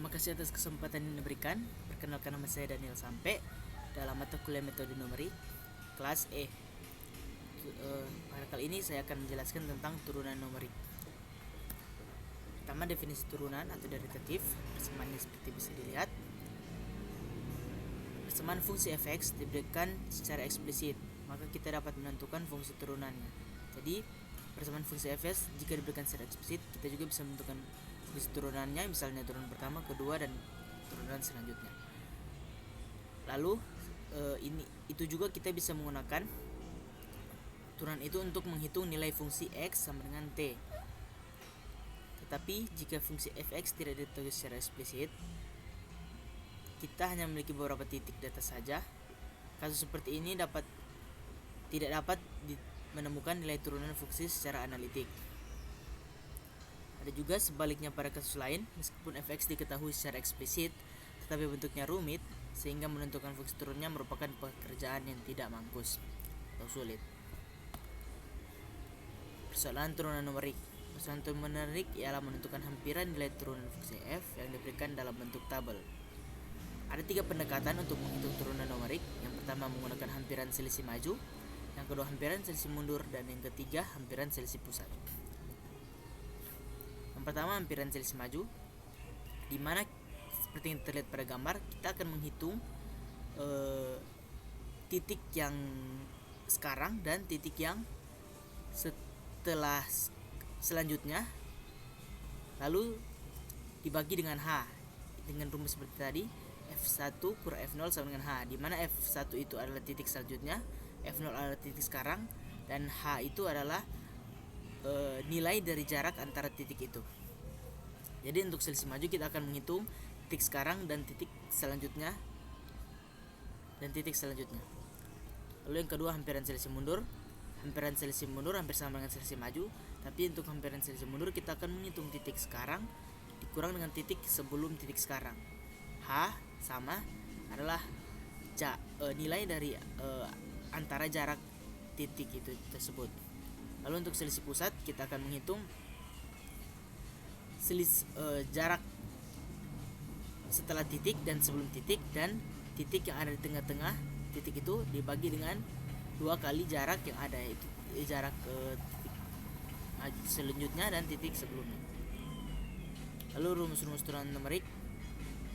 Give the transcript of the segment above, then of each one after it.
Terima kasih atas kesempatan yang diberikan. Perkenalkan, nama saya Daniel Sampe dalam mata kuliah metode numerik kelas E. Pada kali ini saya akan menjelaskan tentang turunan numerik. Pertama, definisi turunan atau derivatives. Persamaannya seperti bisa dilihat. Persamaan fungsi f(x) diberikan secara eksplisit, maka kita dapat menentukan fungsi turunannya. Jadi, persamaan fungsi f(x) jika diberikan secara eksplisit, kita juga bisa menentukan fungsi turunannya, misalnya turunan pertama, kedua, dan turunan selanjutnya. Lalu itu juga kita bisa menggunakan turunan itu untuk menghitung nilai fungsi x sama dengan t. Tetapi jika fungsi f(x) tidak ditulis secara eksplisit, kita hanya memiliki beberapa titik data saja. Kasus seperti ini tidak dapat menemukan nilai turunan fungsi secara analitik. Ada juga sebaliknya pada kasus lain, meskipun f(x) diketahui secara eksplisit, tetapi bentuknya rumit, sehingga menentukan fungsi turunnya merupakan pekerjaan yang tidak mampus atau sulit. Persoalan turunan numerik. Persoalan turunan numerik ialah menentukan hampiran nilai turunan fungsi f yang diberikan dalam bentuk tabel. Ada 3 pendekatan untuk menghitung turunan numerik. Yang pertama menggunakan hampiran selisih maju, yang kedua hampiran selisih mundur, dan yang ketiga hampiran selisih pusat. Yang pertama, hampiran selisih maju, di mana seperti yang terlihat pada gambar, kita akan menghitung titik yang sekarang dan titik yang selanjutnya, lalu dibagi dengan H dengan rumus seperti tadi, F1 kurang F0 sama dengan H, di mana F1 itu adalah titik selanjutnya, F0 adalah titik sekarang, dan H itu adalah nilai dari jarak antara titik itu. Jadi untuk selisih maju kita akan menghitung titik sekarang dan titik selanjutnya Lalu yang kedua, hampiran selisih mundur. Hampiran selisih mundur hampir sama dengan selisih maju, tapi untuk hampiran selisih mundur kita akan menghitung titik sekarang dikurang dengan titik sebelum titik sekarang. H sama adalah nilai dari antara jarak titik itu tersebut. Lalu untuk selisih pusat kita akan menghitung jarak setelah titik dan sebelum titik, dan titik yang ada di tengah-tengah titik itu dibagi dengan 2 kali jarak yang ada, yaitu jarak ke titik selanjutnya dan titik sebelumnya. Lalu rumus-rumus turunan numerik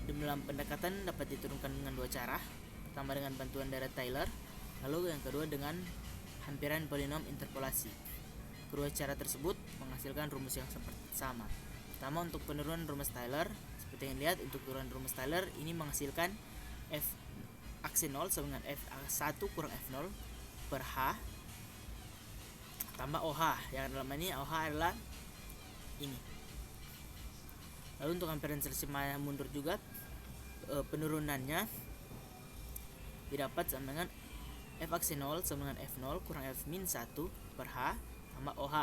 dalam pendekatan dapat diturunkan dengan 2 cara. Pertama dengan bantuan Dirac-Taylor, lalu yang kedua dengan hampiran polinom interpolasi. Kedua cara tersebut menghasilkan rumus yang sama. Pertama, untuk penurunan rumus Taylor, seperti yang lihat, untuk turunan rumus Taylor ini menghasilkan f akse 0 sama dengan f1 kurang f0 per h tambah OH, yang dalam ini OH adalah ini. Lalu untuk hampiran selisih mundur juga penurunannya didapat sama dengan f akse 0 sama dengan f0 kurang f min 1 per h tambah OH.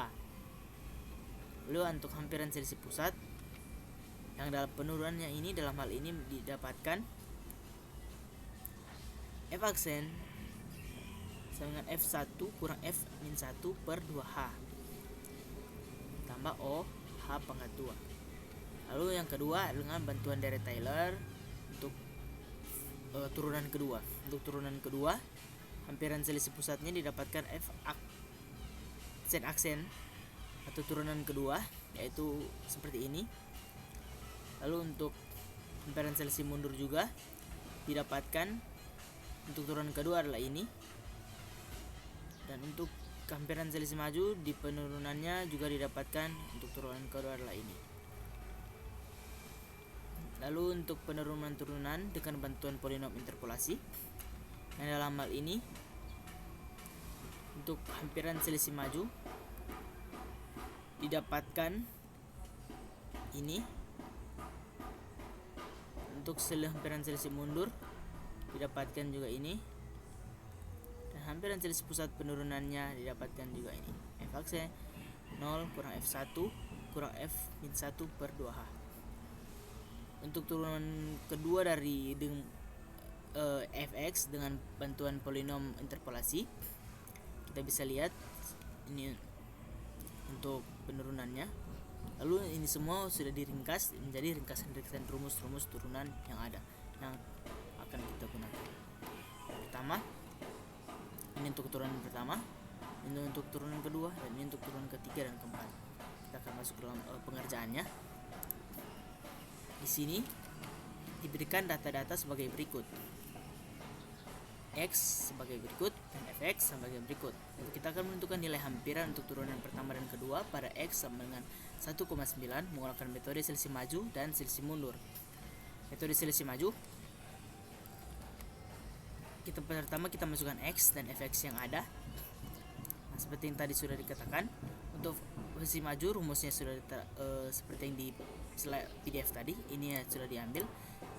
Lalu untuk hampiran selisih pusat, yang dalam penurunannya ini dalam hal ini didapatkan f aksen sama dengan f1 kurang f min 1 per 2h tambah OH pangkat 2. Lalu yang kedua dengan bantuan Dirac-Taylor untuk turunan kedua. Untuk turunan kedua, hampiran selisih pusatnya didapatkan f aksen atau turunan kedua, yaitu seperti ini. Lalu untuk hampiran selisih mundur juga didapatkan untuk turunan kedua adalah ini, dan untuk hampiran selisih maju di penurunannya juga didapatkan untuk turunan kedua adalah ini. Lalu untuk penurunan-turunan dengan bantuan polinom interpolasi, yang dalam hal ini untuk hampiran selisih maju didapatkan ini, untuk hampiran selisih mundur didapatkan juga ini, dan hampiran selisih pusat penurunannya didapatkan juga ini, f akse 0 kurang f1 kurang f min 1 per 2h. Untuk turunan kedua dari f(x) dengan bantuan polinom interpolasi, kita bisa lihat ini untuk penurunannya. Lalu ini semua sudah diringkas menjadi ringkasan-ringkasan rumus-rumus turunan yang ada yang akan kita gunakan. Pertama, ini untuk turunan pertama, ini untuk turunan kedua, dan ini untuk turunan ketiga dan keempat. Kita akan masuk ke dalam pengerjaannya. Di sini diberikan data-data sebagai berikut. X sebagai berikut dan fx sebagai berikut. Kita akan menentukan nilai hampiran untuk turunan pertama dan kedua pada x sama dengan 1,9 menggunakan metode selisih maju dan selisih mundur. Metode selisih maju, pertama kita masukkan x dan fx yang ada. Nah, seperti yang tadi sudah dikatakan, untuk selisih maju rumusnya sudah seperti yang di slide PDF tadi. Ini sudah diambil.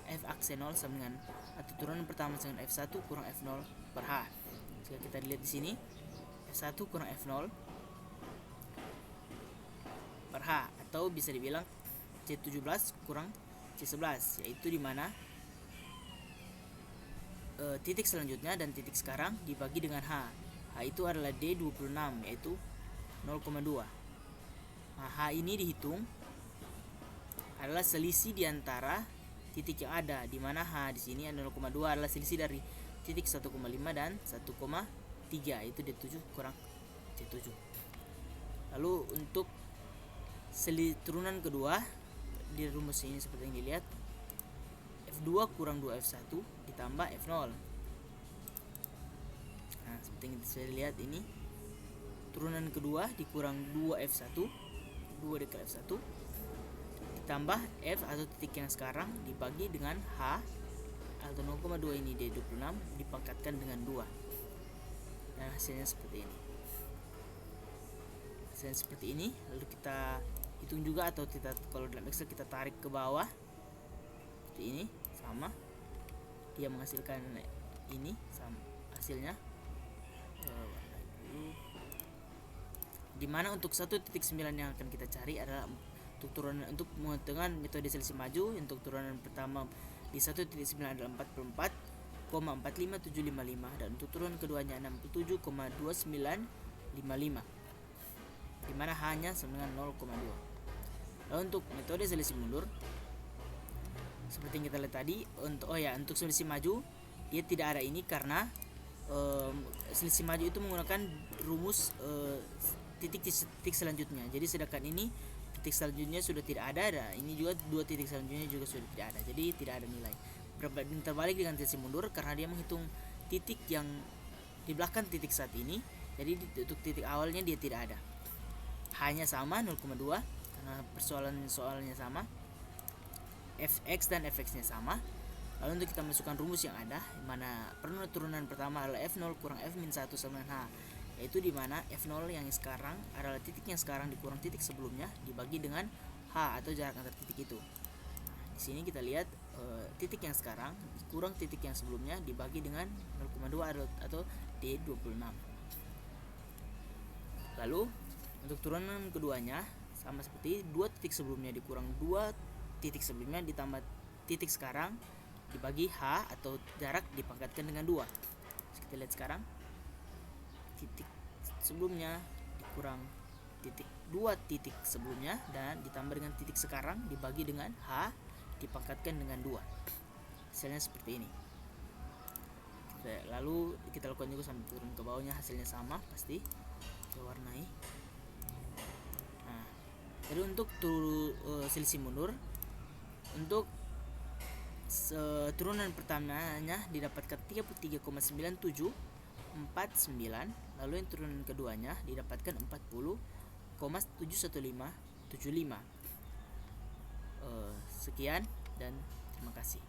F akse 0 sama dengan atau turunan pertama dengan F1 kurang F0 per H. Jika kita lihat di sini, F1 kurang F0 per H, atau bisa dibilang C17 kurang C11, yaitu dimana titik selanjutnya dan titik sekarang dibagi dengan H. H itu adalah D26, yaitu 0,2. Nah, H ini dihitung adalah selisih di antara titik yang ada, di mana H di sini 0,2 adalah selisih dari titik 1,5 dan 1,3, yaitu D7 kurang C7. Lalu untuk turunan kedua di rumus ini seperti yang dilihat, F2 kurang 2F1 ditambah F0. Nah, seperti yang bisa dilihat ini turunan kedua dikurang 2F1, 2 dikali F1 ditambah F atau titik yang sekarang dibagi dengan H atau 0,2 ini D26 dipangkatkan dengan 2. Nah, hasilnya seperti ini. Hasilnya seperti ini. Lalu kita hitung juga, atau kita kalau dalam Excel kita tarik ke bawah seperti ini, sama dia menghasilkan ini sama hasilnya. Dimana untuk 1.9 yang akan kita cari adalah untuk turunan untuk dengan metode selisih maju. Untuk turunan pertama di 1.9 adalah 44,45755 dan untuk turunan keduanya 67,2955, dimana hanya sama dengan 0,2. Lalu untuk metode selisih mundur seperti yang kita lihat tadi, untuk selisih maju dia tidak ada ini karena selisih maju itu menggunakan rumus titik selanjutnya. Jadi sedangkan ini titik selanjutnya sudah tidak ada, dan ini juga dua titik selanjutnya juga sudah tidak ada, jadi tidak ada nilai. Berbanding terbalik dengan selisih mundur karena dia menghitung titik yang di belakang titik saat ini, jadi untuk titik awalnya dia tidak ada. Hanya sama 0,2 karena soalnya sama. Fx dan fx-nya sama. Lalu untuk kita masukkan rumus yang ada, di mana turunan pertama adalah F0 kurang F-1 sama dengan H, yaitu di mana F0 yang sekarang adalah titik yang sekarang dikurang titik sebelumnya dibagi dengan H atau jarak antar titik itu. Di sini kita lihat titik yang sekarang dikurang titik yang sebelumnya dibagi dengan 0,2 atau D26. Lalu untuk turunan keduanya sama seperti dua titik sebelumnya dikurang dua titik sebelumnya ditambah titik sekarang dibagi H atau jarak dipangkatkan dengan 2. Kita lihat sekarang, titik sebelumnya dikurang titik 2 titik sebelumnya dan ditambah dengan titik sekarang dibagi dengan H dipangkatkan dengan 2. Hasilnya seperti ini. Lalu kita lakukan juga sampai turun ke bawahnya, hasilnya sama pasti. Kita warnai. Nah, jadi untuk selisih mundur, untuk turunan pertamanya didapatkan 33,9749, lalu yang turunan keduanya didapatkan 40,71575. Sekian dan terima kasih.